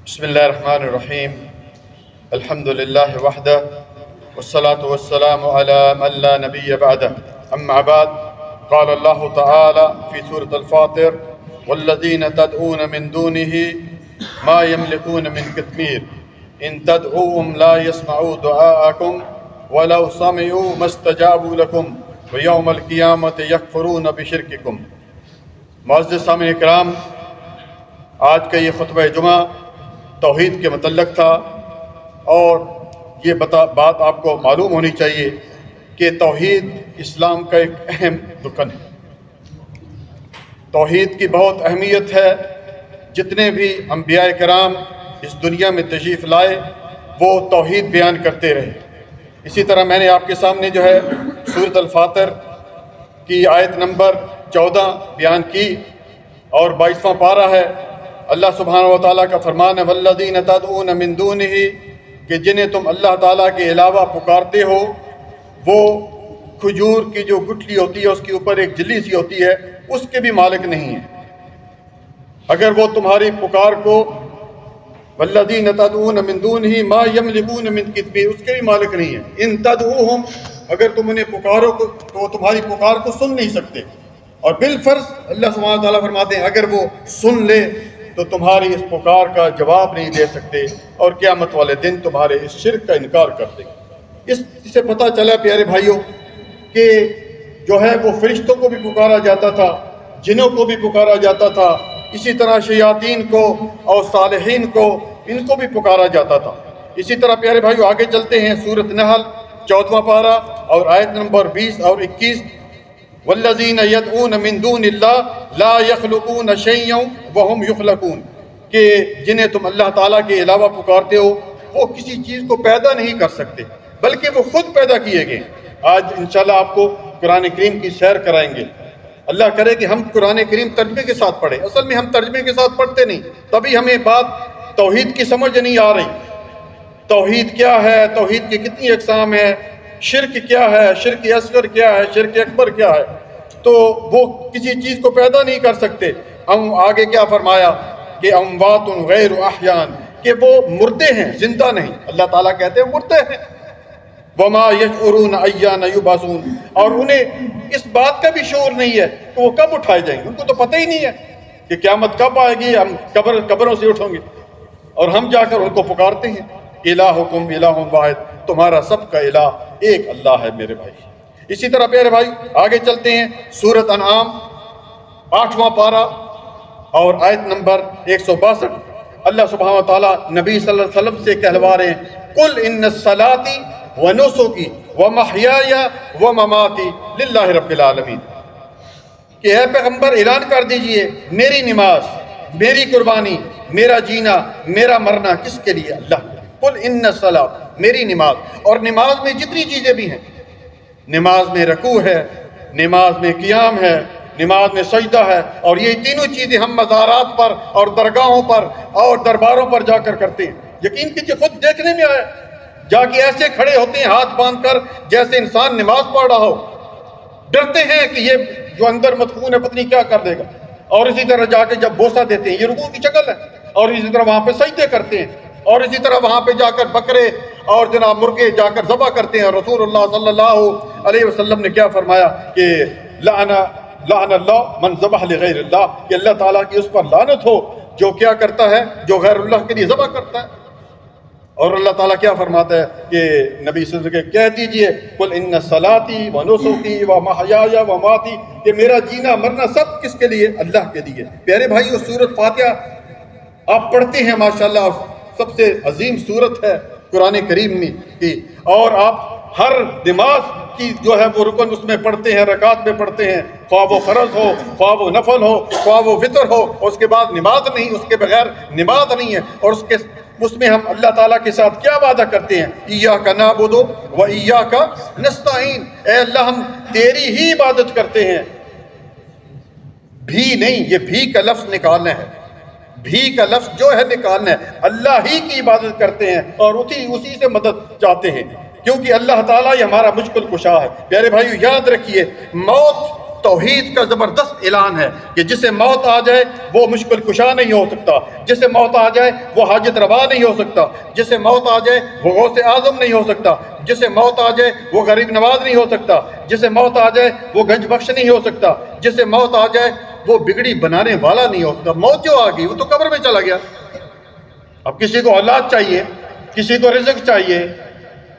بسم الله الرحمن الرحيم. الحمد لله وحده والصلاة والسلام على من لا نبي بعده. أما بعد، قال الله تعالى في سورة الفاطر: والذين تدعون من دونه ما يملكون من قطمير إن تدعوهم لا يسمعوا دعاءكم ولو سمعوا ما استجابوا لكم ويوم القيامة يكفرون بشرككم. معزز سامعین اکرام، آج کا یہ خطبہ جمعہ توحید کے متعلق تھا، اور یہ بات آپ کو معلوم ہونی چاہیے کہ توحید اسلام کا ایک اہم رکن ہے۔ توحید کی بہت اہمیت ہے۔ جتنے بھی انبیاء کرام اس دنیا میں تشریف لائے وہ توحید بیان کرتے رہے۔ اسی طرح میں نے آپ کے سامنے سورۃ الفاطر کی آیت نمبر 14 بیان کی، اور 22واں پارہ ہے۔ اللہ سبحانہ و تعالیٰ کا فرمان ہے: والذین تدعون من دونہ، کہ جنہیں تم اللہ تعالیٰ کے علاوہ پکارتے ہو، وہ کھجور کی جو گٹھلی ہوتی ہے اس کے اوپر ایک جلی سی ہوتی ہے، اس کے بھی مالک نہیں ہیں۔ اگر وہ تمہاری پکار کو والذین تدعون من دونہ ما یملکون من قطمیر، اس کے بھی مالک نہیں ہیں۔ ان تدعوہم، اگر تم انہیں پکارو تو وہ تمہاری پکار کو سن نہیں سکتے، اور بالفرض اللہ سبحانہ تعالیٰ فرماتے ہیں اگر وہ سن لے تو تمہاری اس پکار کا جواب نہیں دے سکتے، اور قیامت والے دن تمہارے اس شرک کا انکار کر دیں گے۔ اس سے پتہ چلا پیارے بھائیوں کہ وہ فرشتوں کو بھی پکارا جاتا تھا، جنوں کو بھی پکارا جاتا تھا، اسی طرح شیاطین کو اور صالحین کو، ان کو بھی پکارا جاتا تھا۔ اسی طرح پیارے بھائیوں آگے چلتے ہیں، سورۃ نحل 14واں پارہ اور آیت نمبر 20 اور 21: والذین یدعون من دون اللہ لا یخلقون شیئا وہم یخلقون، کہ جنہیں تم اللہ تعالیٰ کے علاوہ پکارتے ہو وہ کسی چیز کو پیدا نہیں کر سکتے بلکہ وہ خود پیدا کیے گئے۔ آج انشاءاللہ آپ کو قرآن کریم کی سیر کرائیں گے۔ اللہ کرے کہ ہم قرآن کریم ترجمے کے ساتھ پڑھیں۔ اصل میں ہم ترجمے کے ساتھ پڑھتے نہیں، تبھی ہمیں بات توحید کی سمجھ نہیں آ رہی۔ توحید کیا ہے، توحید کی کتنی اقسام ہے، شرک کیا ہے، شرک اصغر کیا ہے، شرک اکبر کیا ہے، تو وہ کسی چیز کو پیدا نہیں کر سکتے۔ آگے کیا فرمایا کہ اموات غیر احیان، کہ وہ مردے ہیں، زندہ نہیں۔ اللہ تعالیٰ کہتے ہیں مردے ہیں۔ وما یشعرون ایان یبعثون، اور انہیں اس بات کا بھی شعور نہیں ہے کہ وہ کب اٹھائے جائیں گے۔ ان کو تو پتہ ہی نہیں ہے کہ قیامت کب آئے گی، ہم قبروں سے اٹھیں گے، اور ہم جا کر ان کو پکارتے ہیں۔ الہکم الہ واحد، تمہارا سب کا الہ ایک اللہ ہے میرے بھائی۔ اسی طرح پیارے بھائی آگے چلتے ہیں، سورۃ انعام 8واں پارہ اور آیت نمبر 162۔ اللہ سبحانہ وتعالیٰ نبی صلی اللہ علیہ وسلم سے کہلوا رہے ہیں: قل ان صلاتی و نسکی و محیای و مماتی للہ رب العالمین، کہ اے پیغمبر اعلان کر دیجئے میری نماز، میری قربانی، میرا جینا، میرا مرنا کس کے لیے؟ اللہ کے لیے۔ قل ان الصلاۃ، میری نماز، اور نماز میں جتنی چیزیں بھی ہیں، نماز میں رکوع ہے، نماز میں قیام ہے، نماز میں سجدہ ہے، اور یہ تینوں چیزیں ہم مزارات پر اور درگاہوں پر اور درباروں پر جا کر کرتے ہیں۔ یقین کیجیے خود دیکھنے میں آیا، جا کے ایسے کھڑے ہوتے ہیں ہاتھ باندھ کر جیسے انسان نماز پڑھ رہا ہو، ڈرتے ہیں کہ یہ جو اندر مدفون ہے پتہ نہیں کیا کر دے گا، اور اسی طرح جا کے جب بوسہ دیتے ہیں، یہ رکوع کی شکل ہے، اور اسی طرح وہاں پہ سجدے کرتے ہیں، اور اسی طرح وہاں پہ جا کر بکرے اور مرغے جا کر ذبح کرتے ہیں۔ رسول اللہ صلی اللہ علیہ وسلم نے کیا فرمایا کہ لعن اللہ من ذبح لغیر اللہ، کہ اللہ تعالیٰ کی اس پر لعنت ہو جو کیا کرتا ہے، جو غیر اللہ کے لیے ذبح کرتا ہے۔ اور اللہ تعالیٰ کیا فرماتا ہے کہ نبی صلی اللہ علیہ وسلم کہہ دیجئے قل ان صلاتی و نسکی و محیای و مماتی، کہ میرا جینا مرنا سب کس کے لیے؟ اللہ کے لیے۔ پیارے بھائیو سورۃ فاتحہ آپ پڑھتے ہیں ماشاءاللہ، سب سے عظیم سورت ہے قرآن کریم میں کی، اور آپ ہر نماز کی وہ رکن اس میں پڑھتے ہیں، رکعت میں پڑھتے ہیں، خواہ وہ فرض ہو، خواہ وہ نفل ہو، خواہ وہ وتر ہو، اور اس کے بعد نماز نہیں، اس کے بغیر نماز نہیں ہے۔ اور اس میں ہم اللہ تعالیٰ کے ساتھ کیا وعدہ کرتے ہیں؟ ایاک نعبد و ایاک نستعین، اے اللہ ہم تیری ہی عبادت کرتے ہیں، بھی نہیں، یہ بھی کا لفظ نکالنا ہے، بھی کا لفظ جو ہے نکالنا ہے، اللہ ہی کی عبادت کرتے ہیں اور اسی سے مدد چاہتے ہیں، کیونکہ اللہ تعالیٰ یہ ہمارا مشکل کشا ہے۔ پیارے بھائیو یاد رکھیے، موت توحید کا زبردست اعلان ہے کہ جسے موت آ جائے وہ مشکل کشا نہیں ہو سکتا، جسے موت آ جائے وہ حاجت روا نہیں ہو سکتا، جسے موت آ جائے وہ غوث اعظم نہیں ہو سکتا، جسے موت آ جائے وہ غریب نواز نہیں ہو سکتا، جسے موت آ جائے وہ گنج بخش نہیں ہو سکتا، جسے موت آ جائے وہ بگڑی بنانے والا نہیں ہو سکتا۔ موت جو آ گئی وہ تو قبر میں چلا گیا۔ اب کسی کو اولاد چاہیے، کسی کو رزق چاہیے،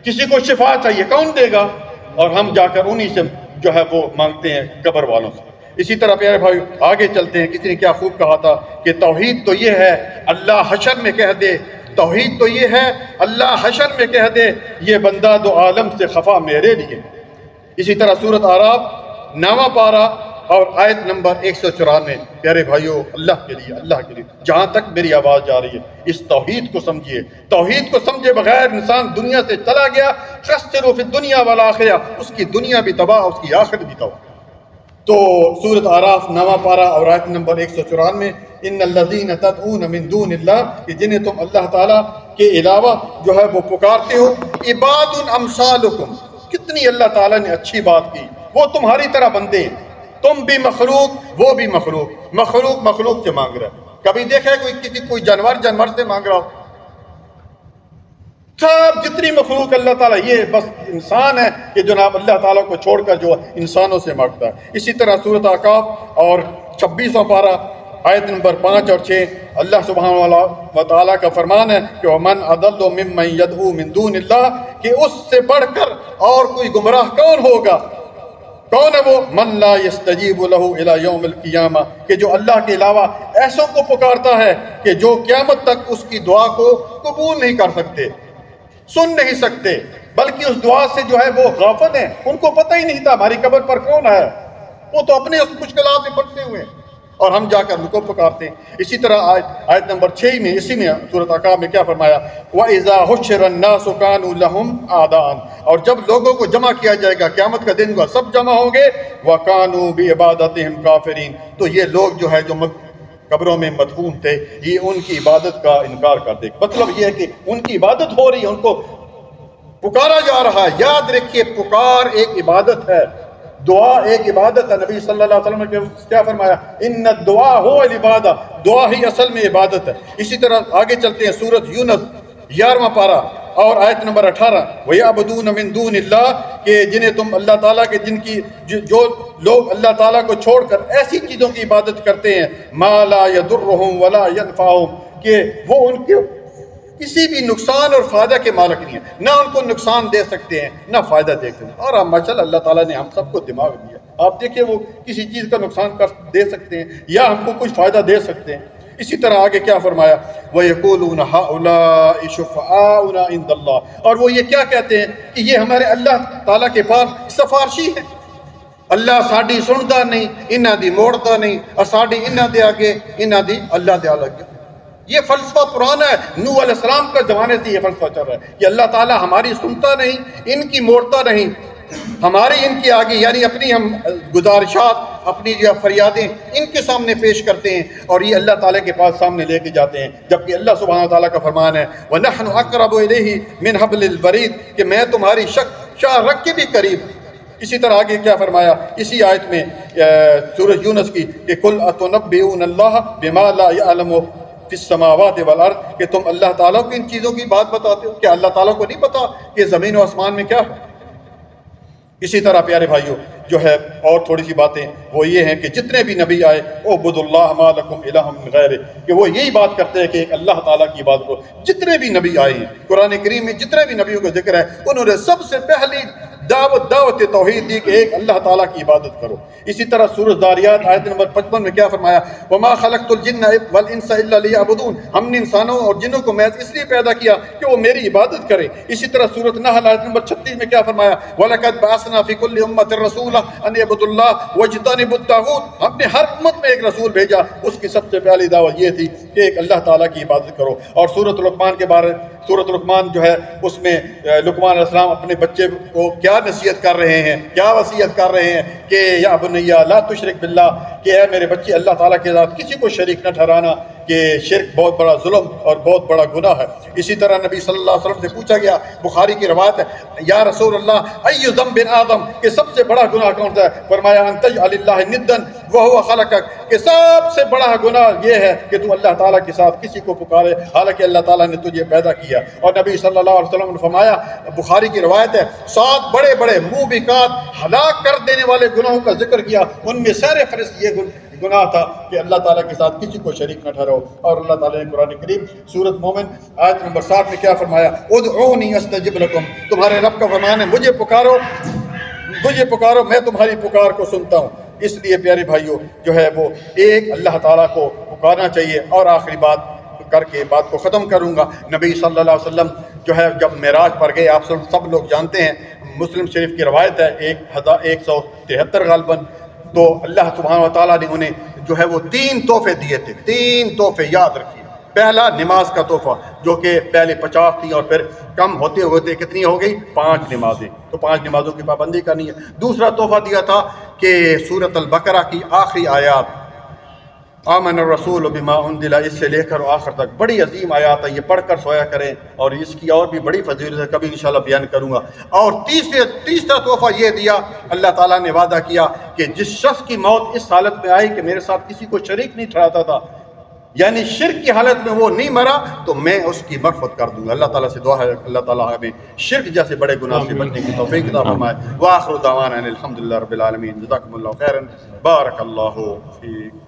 کسی کو شفا چاہیے، کون دے گا؟ اور ہم جا کر انہی سے جو ہے وہ مانگتے ہیں قبر والوں سے۔ اسی طرح پیارے بھائی آگے چلتے ہیں، کسی نے کیا خوب کہا تھا کہ توحید تو یہ ہے اللہ حشر میں کہہ دے، توحید تو یہ ہے اللہ حشر میں کہہ دے، یہ بندہ دو عالم سے خفا میرے لیے۔ اسی طرح سورۃ اعراف 9واں پارہ اور آیت نمبر 194۔ پیارے بھائیو اللہ کے لیے جہاں تک میری آواز جا رہی ہے اس توحید کو سمجھیے۔ توحید کو سمجھے بغیر انسان دنیا سے چلا گیا، خسروا فی الدنیا والآخرہ، اس کی دنیا بھی تباہ، اس کی آخرت بھی تباہ۔ تو سورۃ اعراف 9واں پارہ اور آیت نمبر 194، ان الذین تدعون من دون اللہ، کہ جنہیں تم اللہ تعالیٰ کے علاوہ جو ہے وہ پکارتے ہو، عباد امثالکم، کتنی اللہ تعالیٰ نے اچھی بات کی، وہ تمہاری طرح بندے ہیں، تم بھی مخلوق وہ بھی مخلوق، مخلوق سے مانگ رہا ہے۔ کبھی دیکھا ہے کوئی جانور سے مانگ رہا ہو؟ سب جتنی مخلوق اللہ تعالیٰ، یہ بس انسان ہے کہ جناب اللہ تعالیٰ کو چھوڑ کر جو انسانوں سے مانگتا ہے۔ اسی طرح سورۃ احقاف اور 26واں پارہ آیت نمبر 5 اور 6 اللہ سبحانہ و تعالیٰ کا فرمان ہے کہ وَمَنْ أَضَلُّ مِمَّنْ يَدْعُو مِن دُونِ اللَّهِ، کہ اس سے بڑھ کر اور کوئی گمراہ کون ہوگا؟ کون ہے وہ؟ من لا يستجیب له الى یوم القیامہ، کہ جو اللہ کے علاوہ ایسوں کو پکارتا ہے کہ جو قیامت تک اس کی دعا کو قبول نہیں کر سکتے، سن نہیں سکتے، بلکہ اس دعا سے جو ہے وہ غافل ہیں، ان کو پتہ ہی نہیں تھا ہماری قبر پر کون ہے، وہ تو اپنے اس مشکلات میں پھنسے ہوئے ہیں اور ہم جا کر ان کو پکارتے ہیں۔ اسی طرح آیت نمبر 6 میں اسی میں سورۃ احقاف میں کیا فرمایا؟ وَإِذَا حُشِّرَ النَّاسُ كَانُوا لَهُمْ أَعْدَاءً، اور جب لوگوں کو جمع کیا جائے گا، قیامت کا دن ہوا، سب جمع ہوں گے، وَكَانُوا بِعِبَادَتِهِمْ كَافِرِينَ، تو یہ لوگ جو ہے جو قبروں میں مدفون تھے یہ ان کی عبادت کا انکار کر دے۔ مطلب یہ ہے کہ ان کی عبادت ہو رہی ہے، ان کو پکارا جا رہا ہے۔ یاد رکھیے پکار ایک عبادت ہے، دعا ایک عبادت ہے۔ نبی صلی اللہ علیہ وسلم نے کیا فرمایا؟ ان الدعاء هو العبادہ، دعا ہی اصل میں عبادت ہے۔ اسی طرح آگے چلتے ہیں سورۃ یونس 11واں پارہ اور آیت نمبر 18، وَيَعْبُدُونَ مِن دُونِ اللَّهِ، کہ جنہیں تم اللہ تعالیٰ کے جو لوگ اللہ تعالیٰ کو چھوڑ کر ایسی چیزوں کی عبادت کرتے ہیں، مَا لَا يَضُرُّهُمْ وَلَا يَنْفَعُهُمْ، کہ وہ ان کے کسی بھی نقصان اور فائدہ کے مالک نہیں ہے، نہ ان کو نقصان دے سکتے ہیں نہ فائدہ دے سکتے ہیں۔ اور ماشاءاللہ اللہ تعالیٰ نے ہم سب کو دماغ دیا، آپ دیکھیں وہ کسی چیز کا نقصان دے سکتے ہیں یا ہم کو کچھ فائدہ دے سکتے ہیں۔ اسی طرح آگے کیا فرمایا؟ وَيَقُولُونَ هَؤُلَاءِ شُفَعَاؤُنَا عِندَ اللَّهِ، اور وہ یہ کیا کہتے ہیں کہ یہ ہمارے اللہ تعالیٰ کے پاس سفارشی ہیں، اللہ ساڈی سنتا نہیں، انہاں دی موڑتا نہیں، اور ساڈی انہاں دے آگے انہاں دی اللہ دے آگے۔ یہ فلسفہ پرانا ہے، نوح علیہ السلام کا زمانے سے یہ فلسفہ چل رہا ہے کہ اللہ تعالیٰ ہماری سنتا نہیں، ان کی موڑتا نہیں، ہماری ان کی آگے، یعنی اپنی ہم گزارشات، اپنی جو فریادیں ان کے سامنے پیش کرتے ہیں اور یہ اللہ تعالیٰ کے پاس سامنے لے کے جاتے ہیں، جبکہ اللہ سبحانہ تعالیٰ کا فرمان ہے وَنَحْنُ أَقْرَبُ إِلَيْهِ مِنْ حَبْلِ الْوَرِيدِ، کہ میں تمہاری شاہ رکھ کے بھی قریب۔ اسی طرح آگے کیا فرمایا اسی آیت میں سورۃ یونس کی کہ قُلْ أَتُنَبِّئُونَ اللَّهَ بِمَا لَا يَعْلَمُ فِي السَّمَاوَاتِ وَالْأَرْضِ، کہ تم اللہ تعالیٰ کو ان چیزوں کی بات بتاتے ہو، کہ اللہ تعالیٰ کو نہیں پتا کہ زمین و آسمان میں کیا ہے۔ اسی طرح پیارے بھائیوں جو ہے اور تھوڑی سی باتیں وہ یہ ہیں کہ جتنے بھی نبی آئے اعبدوا اللہ ما لکم الہ من غیرہ، کہ وہ یہی بات کرتے ہیں کہ ایک اللہ تعالیٰ کی عبادت کرو۔ جتنے بھی نبی آئے ہیں قرآن کریم میں جتنے بھی نبیوں کا ذکر ہے انہوں نے سب سے پہلی دعوت توحید دی کہ ایک اللہ تعالیٰ کی عبادت کرو۔ اسی طرح سورۃ ذاریات آیت نمبر 55 میں کیا فرمایا؟ وما خلقت الجن والانس الا لیعبدون، ہم نے انسانوں اور جنوں کو محض اس لیے پیدا کیا کہ وہ میری عبادت کریں۔ اسی طرح سورۃ نحل آیت نمبر 36 میں کیا فرمایا؟ وَلَقَدْ بَعَثْنَا فِي كُلِّ أُمَّةٍ رَسُولًا أَنِ اعْبُدُوا اللَّهَ وَاجْتَنِبُوا الطَّاغُوتَ، ہم نے ہر امت میں ایک رسول بھیجا، اس کی سب سے پہلی دعوت یہ تھی کہ ایک اللہ تعالیٰ کی عبادت کرو۔ اور سورۃ لقمان کے بارے سورۃ لقمان جو ہے اس میں لقمان علیہ السلام اپنے بچے کو کیا نصیحت کر رہے ہیں، کیا وصیت کر رہے ہیں کہ یا بنی لا تشرک باللہ، کہ اے میرے بچے اللہ تعالیٰ کے ساتھ کسی کو شریک نہ ٹھہرانا، کہ شرک بہت بڑا ظلم اور بہت بڑا گناہ ہے۔ اسی طرح نبی صلی اللہ علیہ وسلم سے پوچھا گیا، بخاری کی روایت ہے، یا رسول اللہ ای ذنب آدم، کہ سب سے بڑا گناہ کون سا ہے؟ فرمایا ان تجعل اللہ ندا وہو خلقک، کہ سب سے بڑا گناہ یہ ہے کہ تو اللہ تعالیٰ کے ساتھ کسی کو پکارے حالانکہ اللہ تعالیٰ نے تجھے پیدا کیا۔ اور نبی صلی اللہ علیہ وسلم نے فرمایا، بخاری کی روایت ہے، 7 بڑے بڑے موبقات ہلاک کر دینے والے گناہوں کا ذکر کیا، ان میں سر فہرست یہ گناہ تھا کہ اللہ تعالیٰ کے ساتھ کسی کو شریک نہ ٹھہراؤ۔ اور اللہ تعالیٰ نے قرآن کریم سورۃ مومن آیت نمبر 7 میں کیا فرمایا؟ ادعونی استجب لکم، تمہارے رب کا فرمان ہے مجھے پکارو میں تمہاری پکار کو سنتا ہوں۔ اس لیے پیارے بھائیوں جو ہے وہ ایک اللہ تعالیٰ کو پکارنا چاہیے۔ اور آخری بات کر کے بات کو ختم کروں گا، نبی صلی اللہ علیہ وسلم جو ہے جب معراج پر گئے، آپ سب لوگ جانتے ہیں، مسلم شریف کی روایت ہے 1173 غالباً، تو اللہ سبحانہ و تعالیٰ نے انہیں جو ہے وہ 3 تحفے دیے تھے، 3 تحفے یاد رکھیے۔ پہلا نماز کا تحفہ، جو کہ پہلے 50 تھی اور پھر کم ہوتے ہوتے کتنی ہو گئی؟ 5 نمازیں، تو 5 نمازوں کی پابندی کرنی ہے۔ دوسرا تحفہ دیا تھا کہ سورۃ البقرہ کی آخری آیات، آمن الرسول بما انزل، اس سے لے کر آخر تک بڑی عظیم آیات ہے، یہ پڑھ کر سویا کریں، اور اس کی اور بھی بڑی فضیلت ہے، کبھی انشاءاللہ بیان کروں گا۔ اور تیسرا تحفہ یہ دیا، اللہ تعالیٰ نے وعدہ کیا کہ جس شخص کی موت اس حالت میں آئی کہ میرے ساتھ کسی کو شریک نہیں ٹھہراتا تھا، یعنی شرک کی حالت میں وہ نہیں مرا، تو میں اس کی مغفرت کر دوں گا۔ اللہ تعالیٰ سے دعا ہے اللہ تعالیٰ ہمیں شرک جیسے بڑے گناہ سے بچنے کی توفیق عطا فرمائے۔ وآخر دعوانا ان الحمد للہ رب العالمین، جزاکم اللہ خیرا، بارک اللہ فیک۔